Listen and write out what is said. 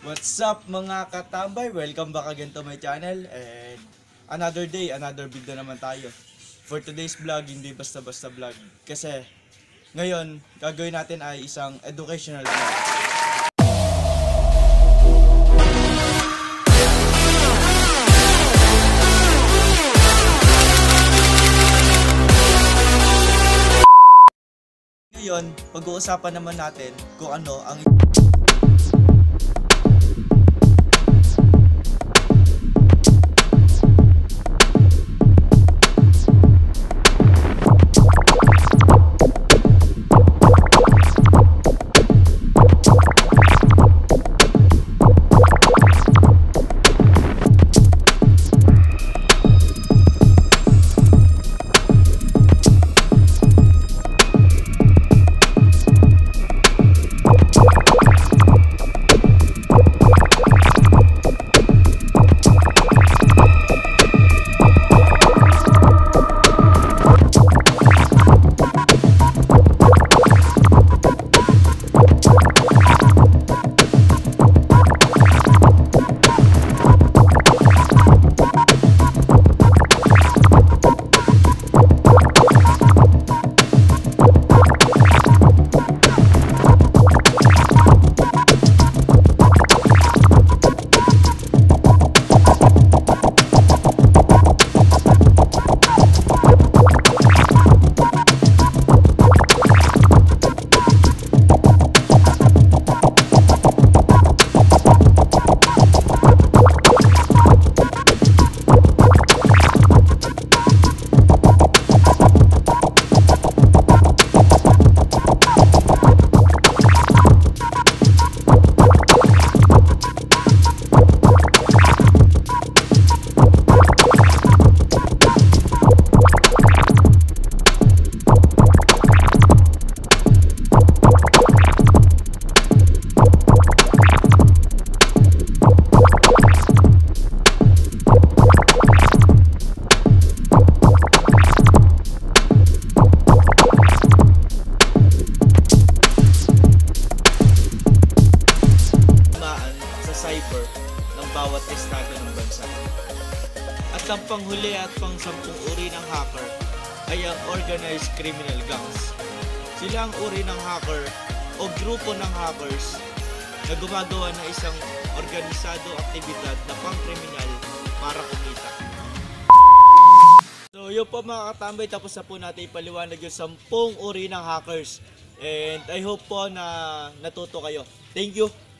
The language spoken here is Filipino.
What's up mga katambay? Welcome back again to my channel. And another day, another video naman tayo. For today's vlog, hindi basta-basta vlog. Kasi ngayon, gagawin natin ay isang educational vlog. Ngayon, pag-uusapan naman natin kung ano ang cyber ng bawat estado ng bansa. At ang panghuli at pang-sampung uri ng hacker ay ang organized criminal gangs. Sila ang uri ng hacker o grupo ng hackers na gumagawa ng isang organisado aktibidad na pang-kriminal para kumita. So yun po mga katambay, tapos na po natin ipaliwanag yung 10 uri ng hackers. And I hope po na natuto kayo. Thank you!